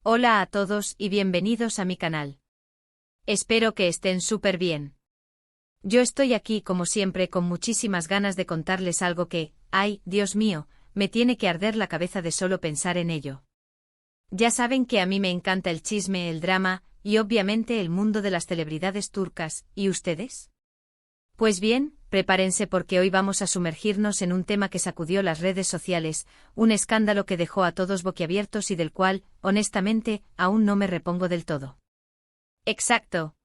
Hola a todos y bienvenidos a mi canal. Espero que estén súper bien. Yo estoy aquí como siempre con muchísimas ganas de contarles algo que, ay, Dios mío, me tiene que arder la cabeza de solo pensar en ello. Ya saben que a mí me encanta el chisme, el drama, y obviamente el mundo de las celebridades turcas, ¿y ustedes? Pues bien, prepárense porque hoy vamos a sumergirnos en un tema que sacudió las redes sociales, un escándalo que dejó a todos boquiabiertos y del cual, honestamente, aún no me repongo del todo. Exacto.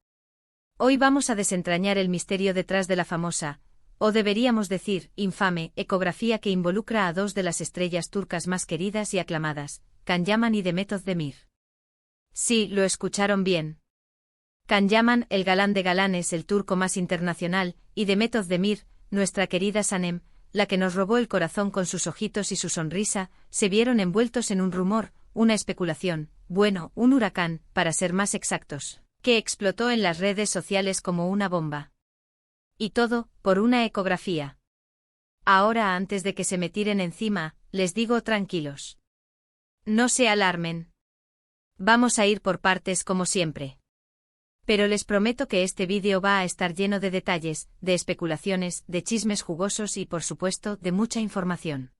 Hoy vamos a desentrañar el misterio detrás de la famosa, o deberíamos decir, infame, ecografía que involucra a dos de las estrellas turcas más queridas y aclamadas, Can Yaman y Demet Özdemir. Sí, lo escucharon bien. Can Yaman, el galán de galanes, el turco más internacional, y Demet Özdemir, nuestra querida Sanem, la que nos robó el corazón con sus ojitos y su sonrisa, se vieron envueltos en un rumor, una especulación, bueno, un huracán, para ser más exactos, que explotó en las redes sociales como una bomba. Y todo, por una ecografía. Ahora, antes de que se me tiren encima, les digo tranquilos. No se alarmen. Vamos a ir por partes como siempre. Pero les prometo que este vídeo va a estar lleno de detalles, de especulaciones, de chismes jugosos y por supuesto de mucha información.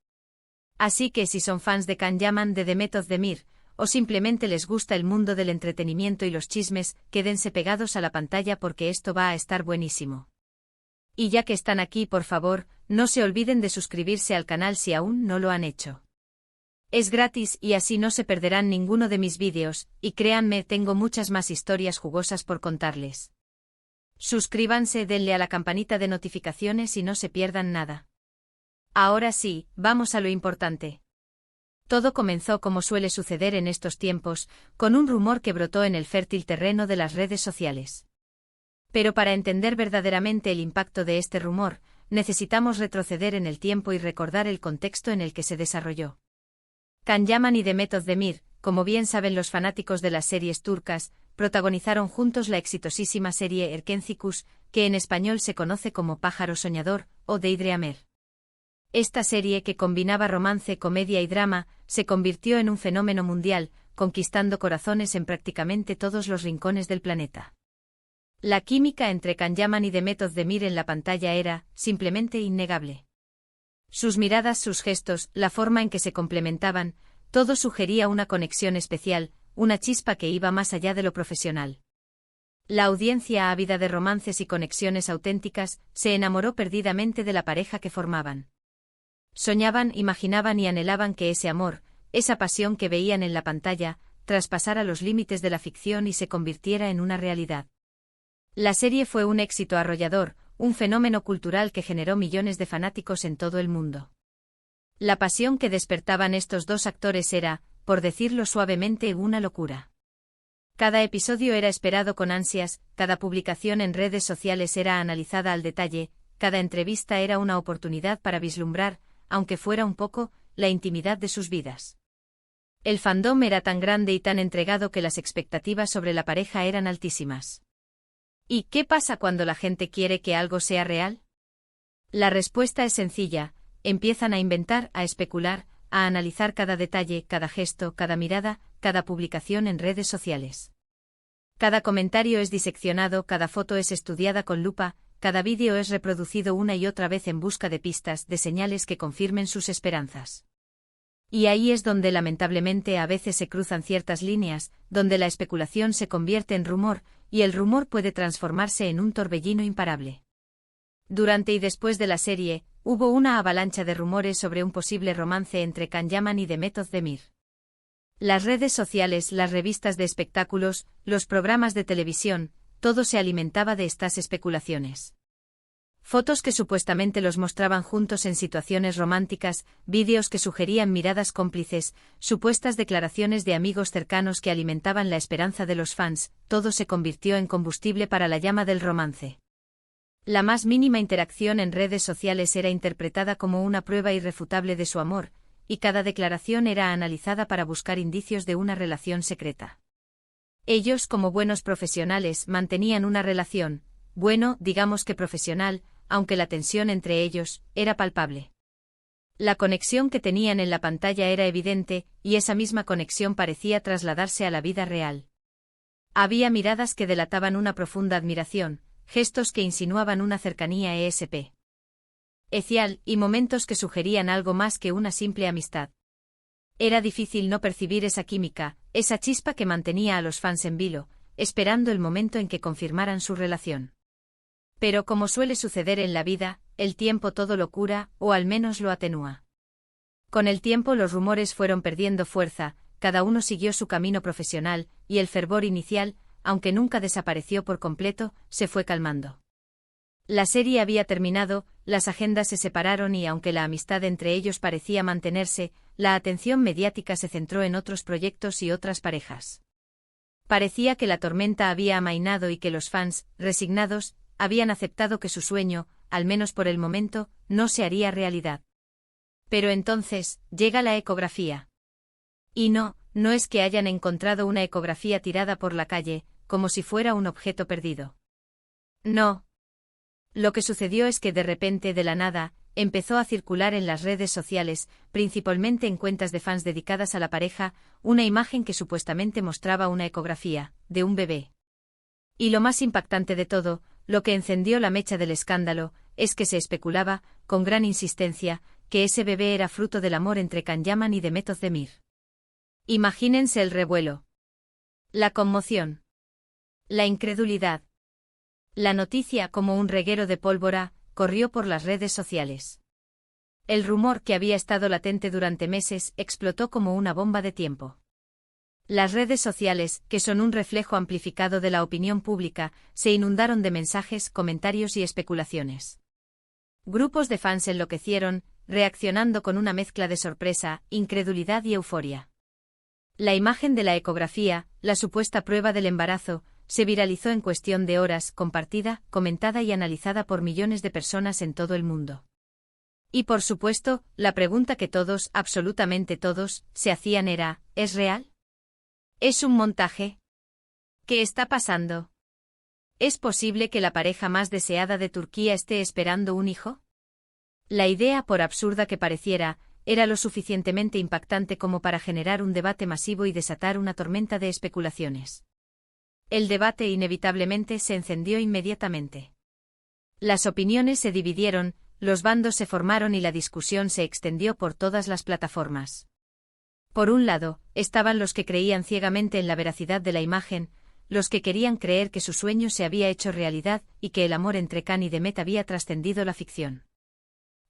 Así que si son fans de Can Yaman, de Demet Özdemir, o simplemente les gusta el mundo del entretenimiento y los chismes, quédense pegados a la pantalla porque esto va a estar buenísimo. Y ya que están aquí, por favor, no se olviden de suscribirse al canal si aún no lo han hecho. Es gratis y así no se perderán ninguno de mis vídeos, y créanme, tengo muchas más historias jugosas por contarles. Suscríbanse, denle a la campanita de notificaciones y no se pierdan nada. Ahora sí, vamos a lo importante. Todo comenzó como suele suceder en estos tiempos, con un rumor que brotó en el fértil terreno de las redes sociales. Pero para entender verdaderamente el impacto de este rumor, necesitamos retroceder en el tiempo y recordar el contexto en el que se desarrolló. Can Yaman y Demet Özdemir, como bien saben los fanáticos de las series turcas, protagonizaron juntos la exitosísima serie Erkencikus, que en español se conoce como Pájaro Soñador, o Daydreamer. Esta serie, que combinaba romance, comedia y drama, se convirtió en un fenómeno mundial, conquistando corazones en prácticamente todos los rincones del planeta. La química entre Can Yaman y Demet Özdemir en la pantalla era, simplemente, innegable. Sus miradas, sus gestos, la forma en que se complementaban, todo sugería una conexión especial, una chispa que iba más allá de lo profesional. La audiencia, ávida de romances y conexiones auténticas, se enamoró perdidamente de la pareja que formaban. Soñaban, imaginaban y anhelaban que ese amor, esa pasión que veían en la pantalla, traspasara los límites de la ficción y se convirtiera en una realidad. La serie fue un éxito arrollador, un fenómeno cultural que generó millones de fanáticos en todo el mundo. La pasión que despertaban estos dos actores era, por decirlo suavemente, una locura. Cada episodio era esperado con ansias, cada publicación en redes sociales era analizada al detalle, cada entrevista era una oportunidad para vislumbrar, aunque fuera un poco, la intimidad de sus vidas. El fandom era tan grande y tan entregado que las expectativas sobre la pareja eran altísimas. ¿Y qué pasa cuando la gente quiere que algo sea real? La respuesta es sencilla, empiezan a inventar, a especular, a analizar cada detalle, cada gesto, cada mirada, cada publicación en redes sociales. Cada comentario es diseccionado, cada foto es estudiada con lupa, cada vídeo es reproducido una y otra vez en busca de pistas, de señales que confirmen sus esperanzas. Y ahí es donde lamentablemente a veces se cruzan ciertas líneas, donde la especulación se convierte en rumor, y el rumor puede transformarse en un torbellino imparable. Durante y después de la serie, hubo una avalancha de rumores sobre un posible romance entre Can Yaman y Demet Özdemir. Las redes sociales, las revistas de espectáculos, los programas de televisión, todo se alimentaba de estas especulaciones. Fotos que supuestamente los mostraban juntos en situaciones románticas, vídeos que sugerían miradas cómplices, supuestas declaraciones de amigos cercanos que alimentaban la esperanza de los fans, todo se convirtió en combustible para la llama del romance. La más mínima interacción en redes sociales era interpretada como una prueba irrefutable de su amor, y cada declaración era analizada para buscar indicios de una relación secreta. Ellos, como buenos profesionales, mantenían una relación, bueno, digamos que profesional, aunque la tensión entre ellos era palpable. La conexión que tenían en la pantalla era evidente, y esa misma conexión parecía trasladarse a la vida real. Había miradas que delataban una profunda admiración, gestos que insinuaban una cercanía especial y momentos que sugerían algo más que una simple amistad. Era difícil no percibir esa química, esa chispa que mantenía a los fans en vilo, esperando el momento en que confirmaran su relación. Pero como suele suceder en la vida, el tiempo todo lo cura, o al menos lo atenúa. Con el tiempo los rumores fueron perdiendo fuerza, cada uno siguió su camino profesional, y el fervor inicial, aunque nunca desapareció por completo, se fue calmando. La serie había terminado, las agendas se separaron y aunque la amistad entre ellos parecía mantenerse, la atención mediática se centró en otros proyectos y otras parejas. Parecía que la tormenta había amainado y que los fans, resignados, habían aceptado que su sueño, al menos por el momento, no se haría realidad. Pero entonces, llega la ecografía. Y no es que hayan encontrado una ecografía tirada por la calle, como si fuera un objeto perdido. No. Lo que sucedió es que de repente, de la nada, empezó a circular en las redes sociales, principalmente en cuentas de fans dedicadas a la pareja, una imagen que supuestamente mostraba una ecografía, de un bebé. Y lo más impactante de todo, lo que encendió la mecha del escándalo, es que se especulaba, con gran insistencia, que ese bebé era fruto del amor entre Can Yaman y Demet Özdemir. Imagínense el revuelo. La conmoción. La incredulidad. La noticia, como un reguero de pólvora, corrió por las redes sociales. El rumor que había estado latente durante meses explotó como una bomba de tiempo. Las redes sociales, que son un reflejo amplificado de la opinión pública, se inundaron de mensajes, comentarios y especulaciones. Grupos de fans enloquecieron, reaccionando con una mezcla de sorpresa, incredulidad y euforia. La imagen de la ecografía, la supuesta prueba del embarazo, se viralizó en cuestión de horas, compartida, comentada y analizada por millones de personas en todo el mundo. Y por supuesto, la pregunta que todos, absolutamente todos, se hacían era, ¿es real? ¿Es un montaje? ¿Qué está pasando? ¿Es posible que la pareja más deseada de Turquía esté esperando un hijo? La idea, por absurda que pareciera, era lo suficientemente impactante como para generar un debate masivo y desatar una tormenta de especulaciones. El debate inevitablemente se encendió inmediatamente. Las opiniones se dividieron, los bandos se formaron y la discusión se extendió por todas las plataformas. Por un lado, estaban los que creían ciegamente en la veracidad de la imagen, los que querían creer que su sueño se había hecho realidad y que el amor entre Can y Demet había trascendido la ficción.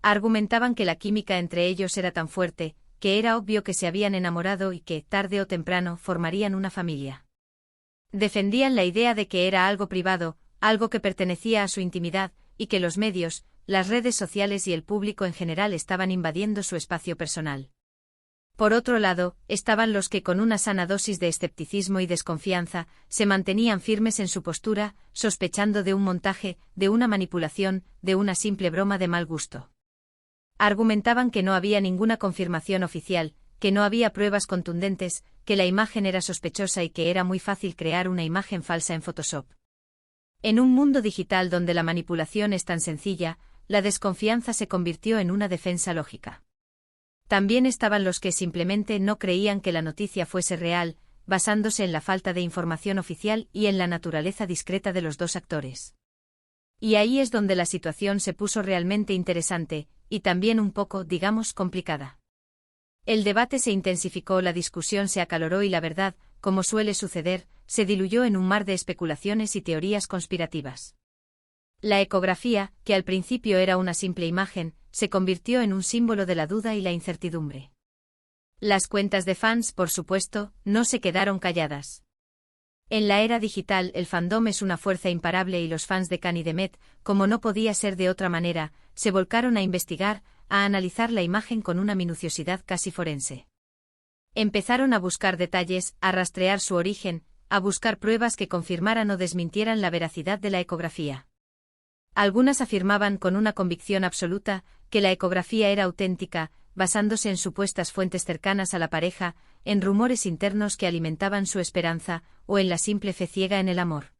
Argumentaban que la química entre ellos era tan fuerte, que era obvio que se habían enamorado y que, tarde o temprano, formarían una familia. Defendían la idea de que era algo privado, algo que pertenecía a su intimidad, y que los medios, las redes sociales y el público en general estaban invadiendo su espacio personal. Por otro lado, estaban los que con una sana dosis de escepticismo y desconfianza, se mantenían firmes en su postura, sospechando de un montaje, de una manipulación, de una simple broma de mal gusto. Argumentaban que no había ninguna confirmación oficial, que no había pruebas contundentes, que la imagen era sospechosa y que era muy fácil crear una imagen falsa en Photoshop. En un mundo digital donde la manipulación es tan sencilla, la desconfianza se convirtió en una defensa lógica. También estaban los que simplemente no creían que la noticia fuese real, basándose en la falta de información oficial y en la naturaleza discreta de los dos actores. Y ahí es donde la situación se puso realmente interesante, y también un poco, digamos, complicada. El debate se intensificó, la discusión se acaloró y la verdad, como suele suceder, se diluyó en un mar de especulaciones y teorías conspirativas. La ecografía, que al principio era una simple imagen, se convirtió en un símbolo de la duda y la incertidumbre. Las cuentas de fans, por supuesto, no se quedaron calladas. En la era digital el fandom es una fuerza imparable y los fans de Can y Demet, como no podía ser de otra manera, se volcaron a investigar, a analizar la imagen con una minuciosidad casi forense. Empezaron a buscar detalles, a rastrear su origen, a buscar pruebas que confirmaran o desmintieran la veracidad de la ecografía. Algunas afirmaban con una convicción absoluta que la ecografía era auténtica, basándose en supuestas fuentes cercanas a la pareja, en rumores internos que alimentaban su esperanza, o en la simple fe ciega en el amor.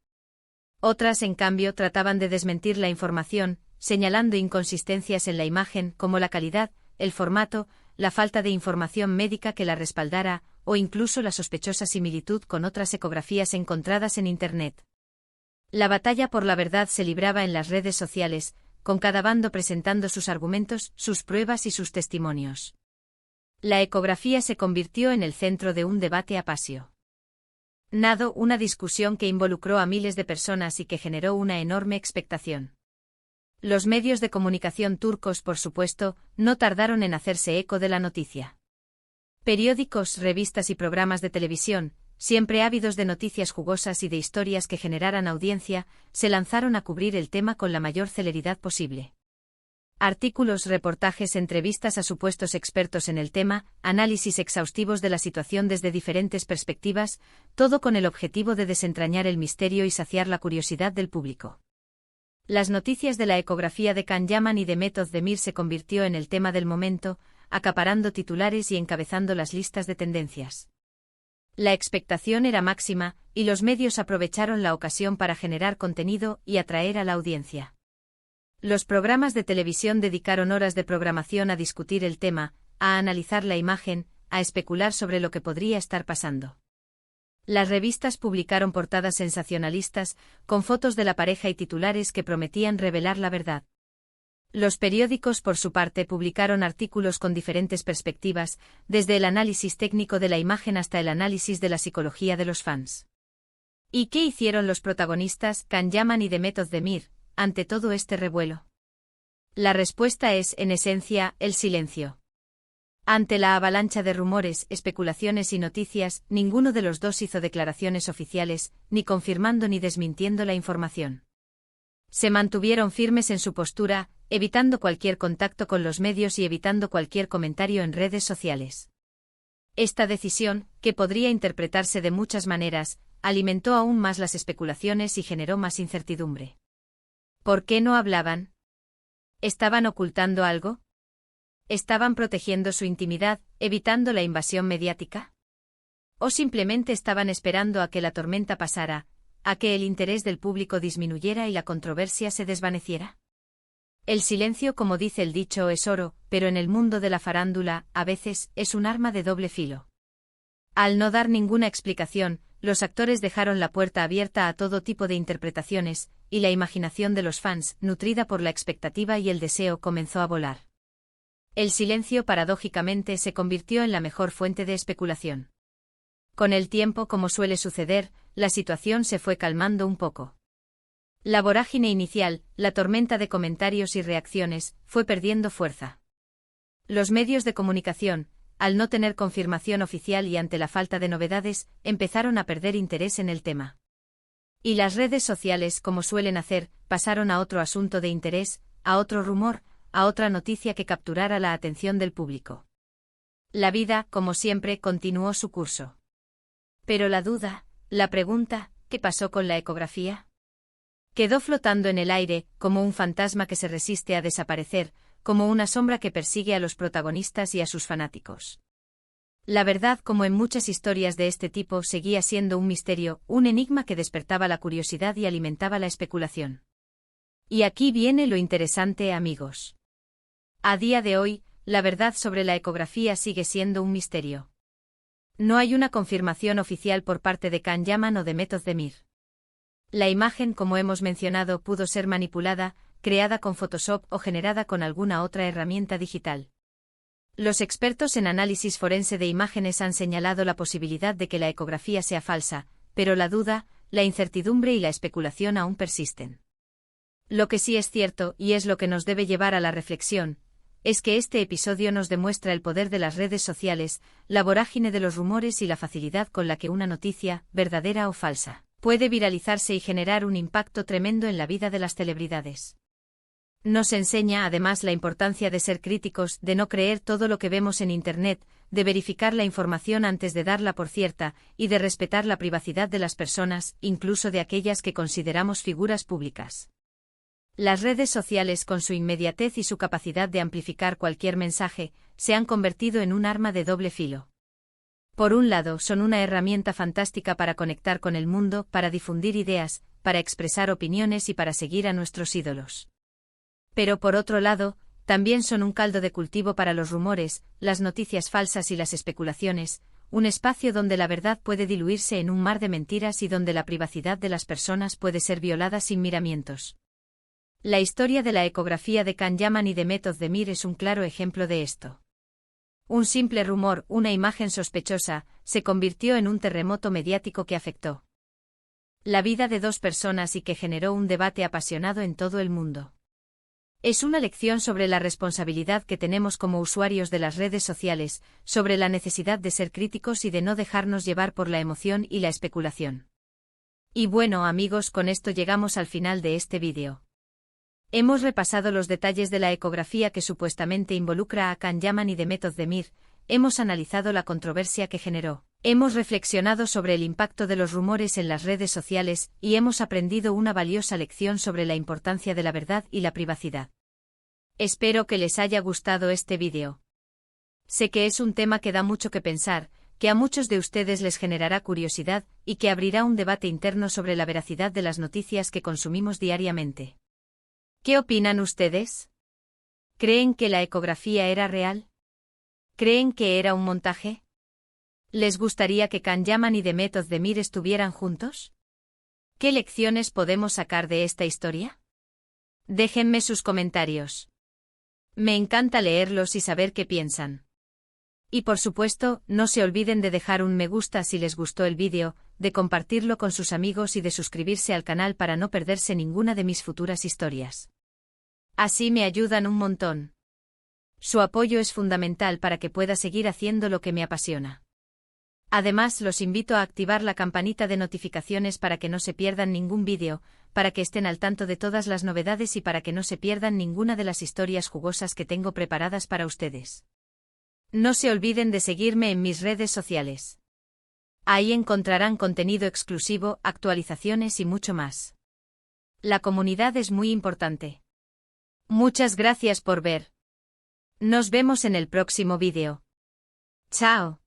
Otras, en cambio, trataban de desmentir la información, señalando inconsistencias en la imagen, como la calidad, el formato, la falta de información médica que la respaldara, o incluso la sospechosa similitud con otras ecografías encontradas en Internet. La batalla por la verdad se libraba en las redes sociales, con cada bando presentando sus argumentos, sus pruebas y sus testimonios. La ecografía se convirtió en el centro de un debate apasionado, una discusión que involucró a miles de personas y que generó una enorme expectación. Los medios de comunicación turcos, por supuesto, no tardaron en hacerse eco de la noticia. Periódicos, revistas y programas de televisión, siempre ávidos de noticias jugosas y de historias que generaran audiencia, se lanzaron a cubrir el tema con la mayor celeridad posible. Artículos, reportajes, entrevistas a supuestos expertos en el tema, análisis exhaustivos de la situación desde diferentes perspectivas, todo con el objetivo de desentrañar el misterio y saciar la curiosidad del público. Las noticias de la ecografía de Can Yaman y de Mehmet Özdemir se convirtió en el tema del momento, acaparando titulares y encabezando las listas de tendencias. La expectación era máxima, y los medios aprovecharon la ocasión para generar contenido y atraer a la audiencia. Los programas de televisión dedicaron horas de programación a discutir el tema, a analizar la imagen, a especular sobre lo que podría estar pasando. Las revistas publicaron portadas sensacionalistas, con fotos de la pareja y titulares que prometían revelar la verdad. Los periódicos, por su parte, publicaron artículos con diferentes perspectivas, desde el análisis técnico de la imagen hasta el análisis de la psicología de los fans. ¿Y qué hicieron los protagonistas, Can Yaman y Mehmet Özdemir, ante todo este revuelo? La respuesta es, en esencia, el silencio. Ante la avalancha de rumores, especulaciones y noticias, ninguno de los dos hizo declaraciones oficiales, ni confirmando ni desmintiendo la información. Se mantuvieron firmes en su postura, evitando cualquier contacto con los medios y evitando cualquier comentario en redes sociales. Esta decisión, que podría interpretarse de muchas maneras, alimentó aún más las especulaciones y generó más incertidumbre. ¿Por qué no hablaban? ¿Estaban ocultando algo? ¿Estaban protegiendo su intimidad, evitando la invasión mediática? ¿O simplemente estaban esperando a que la tormenta pasara, a que el interés del público disminuyera y la controversia se desvaneciera? El silencio, como dice el dicho, es oro, pero en el mundo de la farándula, a veces, es un arma de doble filo. Al no dar ninguna explicación, los actores dejaron la puerta abierta a todo tipo de interpretaciones, y la imaginación de los fans, nutrida por la expectativa y el deseo, comenzó a volar. El silencio, paradójicamente, se convirtió en la mejor fuente de especulación. Con el tiempo, como suele suceder, la situación se fue calmando un poco. La vorágine inicial, la tormenta de comentarios y reacciones, fue perdiendo fuerza. Los medios de comunicación, al no tener confirmación oficial y ante la falta de novedades, empezaron a perder interés en el tema. Y las redes sociales, como suelen hacer, pasaron a otro asunto de interés, a otro rumor, a otra noticia que capturara la atención del público. La vida, como siempre, continuó su curso. Pero la duda, la pregunta, ¿qué pasó con la ecografía? Quedó flotando en el aire, como un fantasma que se resiste a desaparecer, como una sombra que persigue a los protagonistas y a sus fanáticos. La verdad, como en muchas historias de este tipo, seguía siendo un misterio, un enigma que despertaba la curiosidad y alimentaba la especulación. Y aquí viene lo interesante, amigos. A día de hoy, la verdad sobre la ecografía sigue siendo un misterio. No hay una confirmación oficial por parte de Can Yaman o de Mehmet Özdemir. La imagen, como hemos mencionado, pudo ser manipulada, creada con Photoshop o generada con alguna otra herramienta digital. Los expertos en análisis forense de imágenes han señalado la posibilidad de que la ecografía sea falsa, pero la duda, la incertidumbre y la especulación aún persisten. Lo que sí es cierto, y es lo que nos debe llevar a la reflexión, es que este episodio nos demuestra el poder de las redes sociales, la vorágine de los rumores y la facilidad con la que una noticia, verdadera o falsa, puede viralizarse y generar un impacto tremendo en la vida de las celebridades. Nos enseña además la importancia de ser críticos, de no creer todo lo que vemos en Internet, de verificar la información antes de darla por cierta, y de respetar la privacidad de las personas, incluso de aquellas que consideramos figuras públicas. Las redes sociales, con su inmediatez y su capacidad de amplificar cualquier mensaje, se han convertido en un arma de doble filo. Por un lado, son una herramienta fantástica para conectar con el mundo, para difundir ideas, para expresar opiniones y para seguir a nuestros ídolos. Pero por otro lado, también son un caldo de cultivo para los rumores, las noticias falsas y las especulaciones, un espacio donde la verdad puede diluirse en un mar de mentiras y donde la privacidad de las personas puede ser violada sin miramientos. La historia de la ecografía de Can Yaman y de Meth Ozdemir es un claro ejemplo de esto. Un simple rumor, una imagen sospechosa, se convirtió en un terremoto mediático que afectó la vida de dos personas y que generó un debate apasionado en todo el mundo. Es una lección sobre la responsabilidad que tenemos como usuarios de las redes sociales, sobre la necesidad de ser críticos y de no dejarnos llevar por la emoción y la especulación. Y bueno, amigos, con esto llegamos al final de este vídeo. Hemos repasado los detalles de la ecografía que supuestamente involucra a Can Yaman y de Meth Ozdemir, hemos analizado la controversia que generó, hemos reflexionado sobre el impacto de los rumores en las redes sociales y hemos aprendido una valiosa lección sobre la importancia de la verdad y la privacidad. Espero que les haya gustado este vídeo. Sé que es un tema que da mucho que pensar, que a muchos de ustedes les generará curiosidad y que abrirá un debate interno sobre la veracidad de las noticias que consumimos diariamente. ¿Qué opinan ustedes? ¿Creen que la ecografía era real? ¿Creen que era un montaje? ¿Les gustaría que Can Yaman y de Meth Ozdemir estuvieran juntos? ¿Qué lecciones podemos sacar de esta historia? Déjenme sus comentarios. Me encanta leerlos y saber qué piensan. Y por supuesto, no se olviden de dejar un me gusta si les gustó el vídeo, de compartirlo con sus amigos y de suscribirse al canal para no perderse ninguna de mis futuras historias. Así me ayudan un montón. Su apoyo es fundamental para que pueda seguir haciendo lo que me apasiona. Además, los invito a activar la campanita de notificaciones para que no se pierdan ningún vídeo, para que estén al tanto de todas las novedades y para que no se pierdan ninguna de las historias jugosas que tengo preparadas para ustedes. No se olviden de seguirme en mis redes sociales. Ahí encontrarán contenido exclusivo, actualizaciones y mucho más. La comunidad es muy importante. Muchas gracias por ver. Nos vemos en el próximo vídeo. Chao.